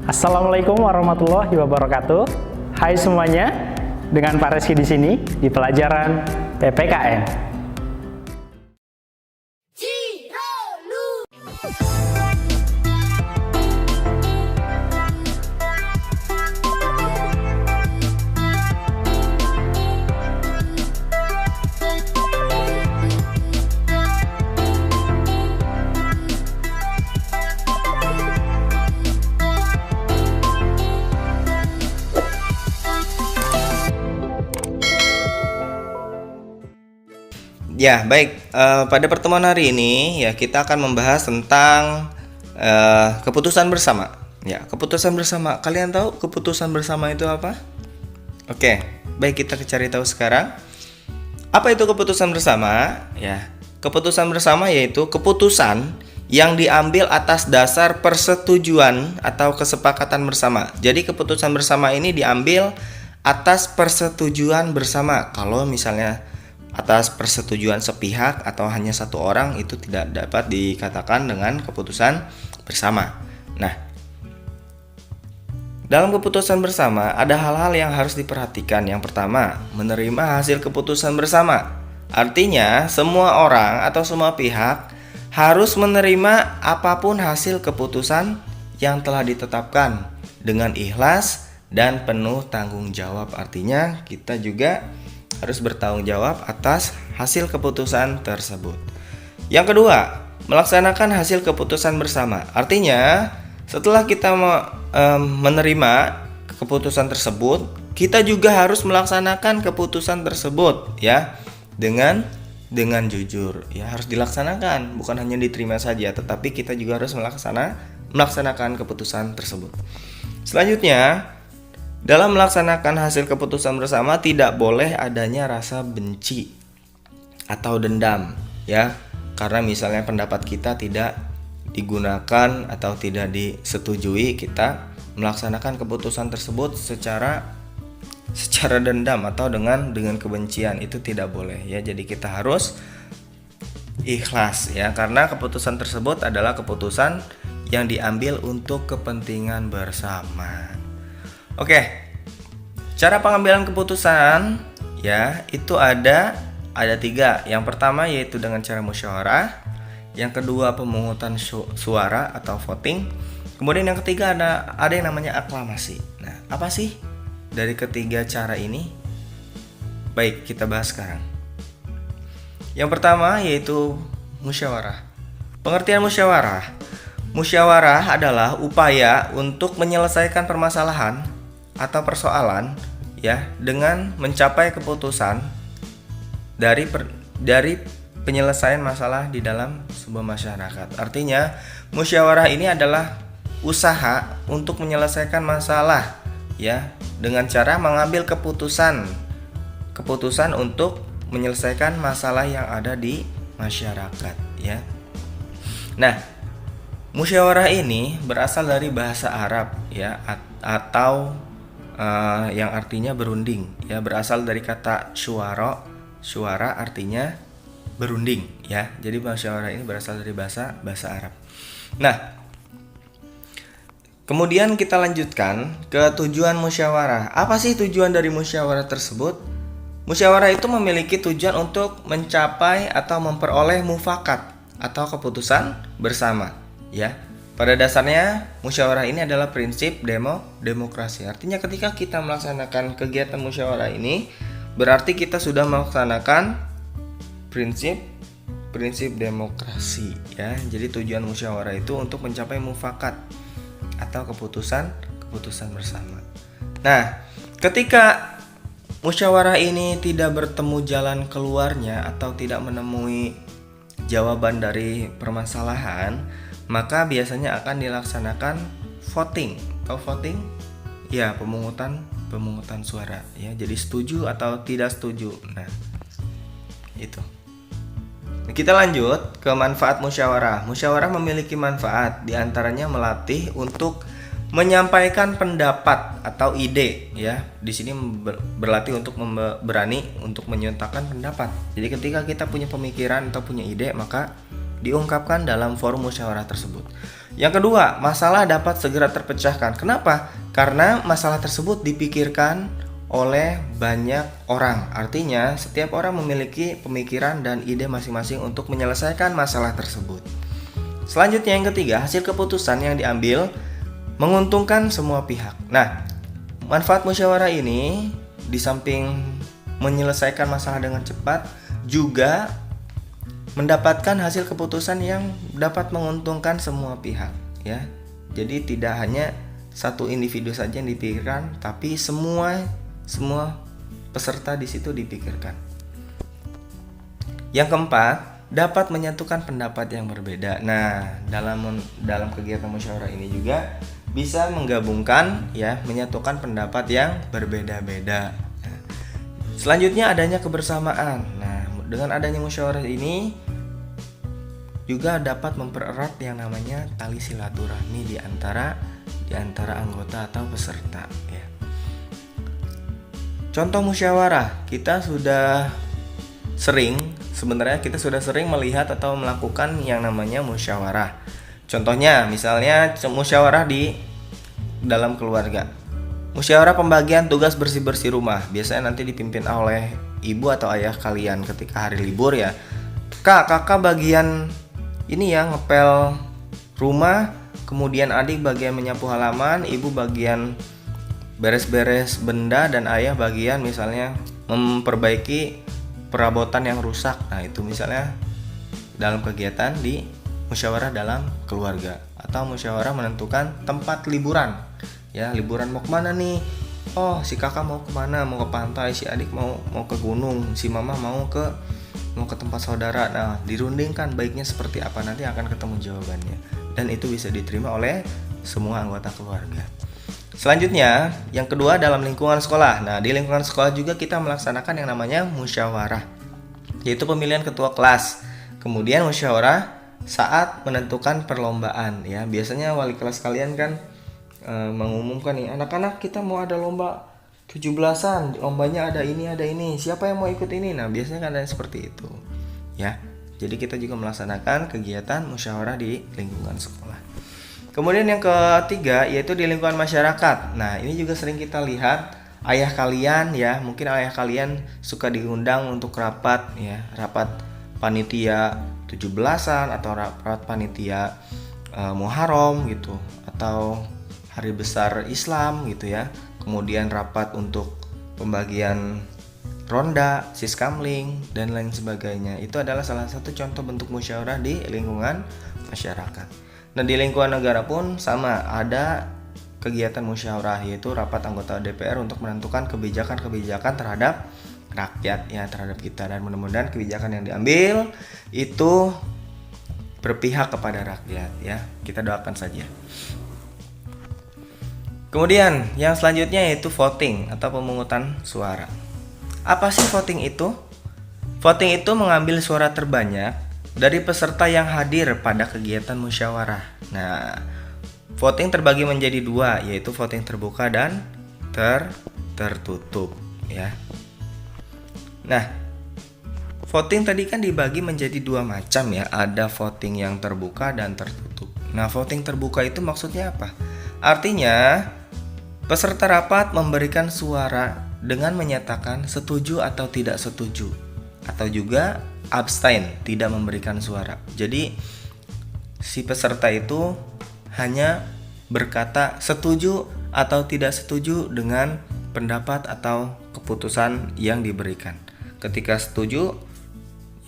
Assalamualaikum warahmatullahi wabarakatuh. Hai semuanya, dengan Pak Reski di sini di pelajaran PPKN. Ya, baik. Pada pertemuan hari ini ya kita akan membahas tentang keputusan bersama. Ya, keputusan bersama. Kalian tahu keputusan bersama itu apa? Oke, baik, kita cari tahu sekarang. Apa itu keputusan bersama? Ya, keputusan bersama yaitu keputusan yang diambil atas dasar persetujuan atau kesepakatan bersama. Jadi keputusan bersama ini diambil atas persetujuan bersama. Kalau misalnya atas persetujuan sepihak atau hanya satu orang, itu tidak dapat dikatakan dengan keputusan bersama. Nah, dalam keputusan bersama ada hal-hal yang harus diperhatikan. Yang pertama, menerima hasil keputusan bersama. Artinya, semua orang atau semua pihak harus menerima apapun hasil keputusan yang telah ditetapkan dengan ikhlas dan penuh tanggung jawab. Artinya, kita juga harus bertanggung jawab atas hasil keputusan tersebut. Yang kedua, melaksanakan hasil keputusan bersama. Artinya, setelah kita menerima keputusan tersebut, kita juga harus melaksanakan keputusan tersebut ya, dengan jujur. Ya, harus dilaksanakan, bukan hanya diterima saja, tetapi kita juga harus melaksanakan keputusan tersebut. Selanjutnya, dalam melaksanakan hasil keputusan bersama tidak boleh adanya rasa benci atau dendam ya, karena misalnya pendapat kita tidak digunakan atau tidak disetujui, kita melaksanakan keputusan tersebut secara dendam atau dengan kebencian, itu tidak boleh ya. Jadi kita harus ikhlas ya, karena keputusan tersebut adalah keputusan yang diambil untuk kepentingan bersama. Oke, cara pengambilan keputusan ya itu ada 3. Yang pertama yaitu dengan cara musyawarah, yang kedua pemungutan suara atau voting, kemudian yang ketiga ada yang namanya aklamasi. Nah, apa sih dari ketiga cara ini? Baik, kita bahas sekarang. Yang pertama yaitu musyawarah. Pengertian musyawarah. Musyawarah adalah upaya untuk menyelesaikan permasalahan atau persoalan ya dengan mencapai keputusan dari penyelesaian masalah di dalam sebuah masyarakat. Artinya, musyawarah ini adalah usaha untuk menyelesaikan masalah ya dengan cara mengambil keputusan untuk menyelesaikan masalah yang ada di masyarakat ya. Nah, musyawarah ini berasal dari bahasa Arab ya, atau yang artinya berunding ya, berasal dari kata syuara artinya berunding ya. Jadi musyawarah ini berasal dari bahasa Arab. Nah, kemudian kita lanjutkan ke tujuan musyawarah. Apa sih tujuan dari musyawarah tersebut? Musyawarah itu memiliki tujuan untuk mencapai atau memperoleh mufakat atau keputusan bersama ya. Pada dasarnya, musyawarah ini adalah prinsip demokrasi. Artinya ketika kita melaksanakan kegiatan musyawarah ini, berarti kita sudah melaksanakan prinsip demokrasi ya. Jadi tujuan musyawarah itu untuk mencapai mufakat atau keputusan bersama. Nah, ketika musyawarah ini tidak bertemu jalan keluarnya atau tidak menemui jawaban dari permasalahan, maka biasanya akan dilaksanakan voting. Atau voting? Ya, pemungutan suara ya. Jadi setuju atau tidak setuju. Nah, itu. Kita lanjut ke manfaat musyawarah. Musyawarah memiliki manfaat, diantaranya melatih untuk menyampaikan pendapat atau ide ya. Di sini berlatih untuk berani untuk menyatakan pendapat. Jadi ketika kita punya pemikiran atau punya ide, maka diungkapkan dalam forum musyawarah tersebut. Yang kedua, masalah dapat segera terpecahkan. Kenapa? Karena masalah tersebut dipikirkan oleh banyak orang. Artinya, setiap orang memiliki pemikiran dan ide masing-masing untuk menyelesaikan masalah tersebut. Selanjutnya yang ketiga, hasil keputusan yang diambil menguntungkan semua pihak. Nah, manfaat musyawarah ini di samping menyelesaikan masalah dengan cepat, juga mendapatkan hasil keputusan yang dapat menguntungkan semua pihak, ya. Jadi tidak hanya satu individu saja yang dipikirkan, tapi semua peserta di situ dipikirkan. Yang keempat, dapat menyatukan pendapat yang berbeda. Nah, dalam kegiatan musyawarah ini juga bisa menggabungkan, ya, menyatukan pendapat yang berbeda-beda. Selanjutnya adanya kebersamaan. Nah, dengan adanya musyawarah ini juga dapat mempererat yang namanya tali silaturahmi di antara anggota atau peserta, ya. Contoh musyawarah, sebenarnya kita sudah sering melihat atau melakukan yang namanya musyawarah. Contohnya, misalnya musyawarah di dalam keluarga. Musyawarah pembagian tugas bersih-bersih rumah. Biasanya nanti dipimpin oleh ibu atau ayah kalian ketika hari libur, ya. Kakak bagian ini ya, ngepel rumah, kemudian adik bagian menyapu halaman, ibu bagian beres-beres benda, dan ayah bagian misalnya memperbaiki perabotan yang rusak. Nah, itu misalnya dalam kegiatan di musyawarah dalam keluarga. Atau musyawarah menentukan tempat liburan, ya, liburan mau kemana nih? Oh, si kakak mau kemana? Mau ke pantai, si adik mau ke gunung, si mama mau ke tempat saudara. Nah, dirundingkan baiknya seperti apa, nanti akan ketemu jawabannya, dan itu bisa diterima oleh semua anggota keluarga. Selanjutnya, yang kedua, dalam lingkungan sekolah. Nah, di lingkungan sekolah juga kita melaksanakan yang namanya musyawarah, yaitu pemilihan ketua kelas. Kemudian musyawarah saat menentukan perlombaan, ya. Biasanya wali kelas kalian kan mengumumkan nih, anak-anak kita mau ada lomba 17-an, lombanya ada ini, siapa yang mau ikut ini? Nah, biasanya kan ada seperti itu, ya. Jadi kita juga melaksanakan kegiatan musyawarah di lingkungan sekolah. Kemudian yang ketiga, yaitu di lingkungan masyarakat. Nah, ini juga sering kita lihat ayah kalian, ya, mungkin ayah kalian suka diundang untuk rapat, ya, rapat panitia 17-an atau rapat panitia Muharram gitu, atau hari besar Islam gitu, ya. Kemudian rapat untuk pembagian ronda, siskamling, dan lain sebagainya. Itu adalah salah satu contoh bentuk musyawarah di lingkungan masyarakat. Nah, di lingkungan negara pun sama, ada kegiatan musyawarah, yaitu rapat anggota DPR untuk menentukan kebijakan-kebijakan terhadap rakyat, ya, terhadap kita, dan mudah-mudahan kebijakan yang diambil itu berpihak kepada rakyat, ya. Kita doakan saja. Kemudian yang selanjutnya yaitu voting atau pemungutan suara. Apa sih voting itu? Voting itu mengambil suara terbanyak dari peserta yang hadir pada kegiatan musyawarah. Nah, voting terbagi menjadi dua, yaitu voting terbuka dan tertutup, ya. Nah, voting tadi kan dibagi menjadi dua macam, ya. Ada voting yang terbuka dan tertutup. Nah, voting terbuka itu maksudnya apa? Artinya, peserta rapat memberikan suara dengan menyatakan setuju atau tidak setuju, atau juga abstain, tidak memberikan suara. Jadi, si peserta itu hanya berkata setuju atau tidak setuju dengan pendapat atau keputusan yang diberikan. Ketika setuju,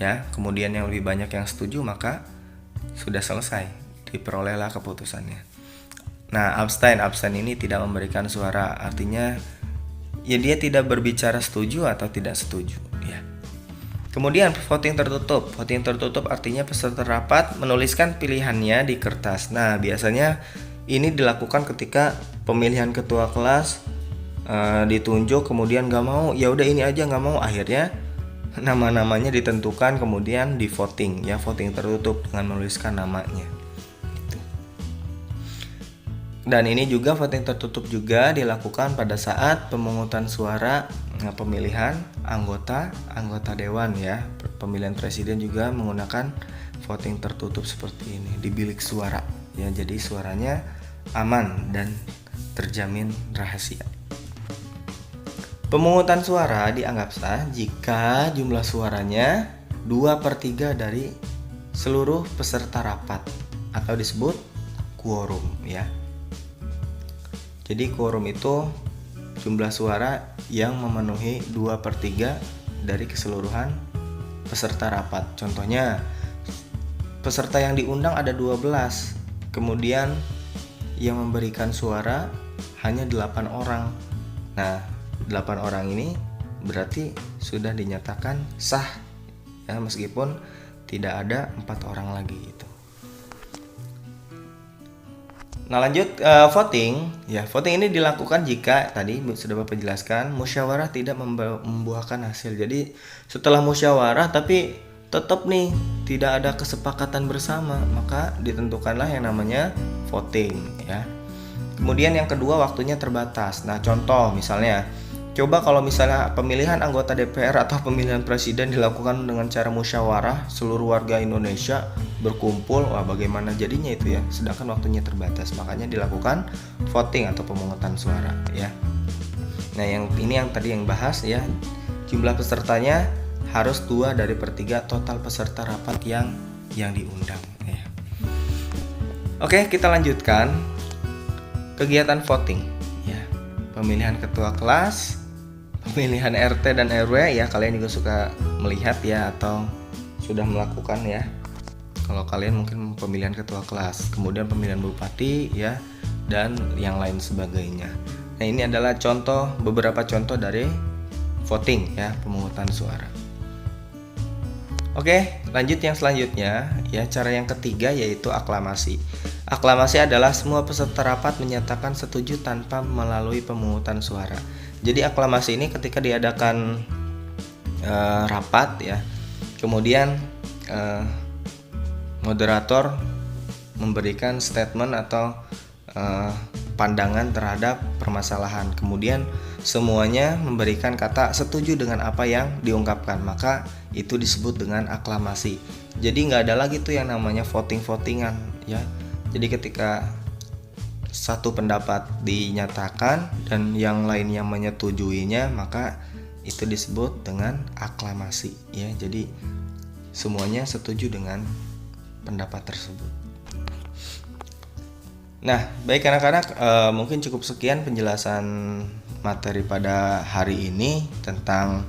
ya, kemudian yang lebih banyak yang setuju, maka sudah selesai, diperolehlah keputusannya. Nah, abstain ini tidak memberikan suara, artinya ya dia tidak berbicara setuju atau tidak setuju, ya. Kemudian voting tertutup. Voting tertutup artinya peserta rapat menuliskan pilihannya di kertas. Nah, biasanya ini dilakukan ketika pemilihan ketua kelas ditunjuk, kemudian nggak mau, ya udah ini aja nggak mau, akhirnya nama-namanya ditentukan kemudian di voting, ya, voting tertutup dengan menuliskan namanya. Dan ini juga voting tertutup juga dilakukan pada saat pemungutan suara pemilihan anggota dewan, ya. Pemilihan presiden juga menggunakan voting tertutup seperti ini di bilik suara. ya, jadi suaranya aman dan terjamin rahasia. Pemungutan suara dianggap sah jika jumlah suaranya 2/3 dari seluruh peserta rapat atau disebut quorum ya. Jadi quorum itu jumlah suara yang memenuhi 2/3 dari keseluruhan peserta rapat. Contohnya, peserta yang diundang ada 12, kemudian yang memberikan suara hanya 8 orang. Nah, 8 orang ini berarti sudah dinyatakan sah ya, meskipun tidak ada 4 orang lagi itu. Nah, lanjut voting. Ya, voting ini dilakukan jika tadi sudah Bapak jelaskan musyawarah tidak membuahkan hasil. Jadi setelah musyawarah tapi tetap nih tidak ada kesepakatan bersama, maka ditentukanlah yang namanya voting ya. Kemudian yang kedua, waktunya terbatas. Nah, contoh misalnya, coba kalau misalnya pemilihan anggota DPR atau pemilihan presiden dilakukan dengan cara musyawarah, seluruh warga Indonesia berkumpul, wah bagaimana jadinya itu ya, sedangkan waktunya terbatas. Makanya dilakukan voting atau pemungutan suara ya. Nah, yang tadi yang bahas ya, jumlah pesertanya harus 2/3 total peserta rapat yang diundang ya. Oke, kita lanjutkan kegiatan voting ya. Pemilihan ketua kelas, pemilihan RT dan RW ya, kalian juga suka melihat ya atau sudah melakukan ya. Kalau kalian mungkin pemilihan ketua kelas, kemudian pemilihan bupati ya, dan yang lain sebagainya. Nah, ini adalah beberapa contoh dari voting ya, pemungutan suara. Oke, lanjut yang selanjutnya ya, cara yang ketiga yaitu aklamasi. Aklamasi adalah semua peserta rapat menyatakan setuju tanpa melalui pemungutan suara. Jadi aklamasi ini ketika diadakan rapat ya, kemudian moderator memberikan statement atau pandangan terhadap permasalahan, kemudian semuanya memberikan kata setuju dengan apa yang diungkapkan, maka itu disebut dengan aklamasi. Jadi nggak ada lagi tuh yang namanya voting-votingan ya. Jadi ketika satu pendapat dinyatakan dan yang lainnya menyetujuinya, maka itu disebut dengan aklamasi ya. Jadi semuanya setuju dengan pendapat tersebut. Nah, baik anak-anak, mungkin cukup sekian penjelasan materi pada hari ini tentang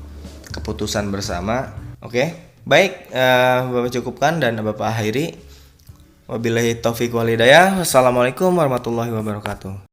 keputusan bersama. Oke, baik, Bapak cukupkan dan Bapak akhiri. Wabillahi taufiq wal hidayah. Wassalamualaikum warahmatullahi wabarakatuh.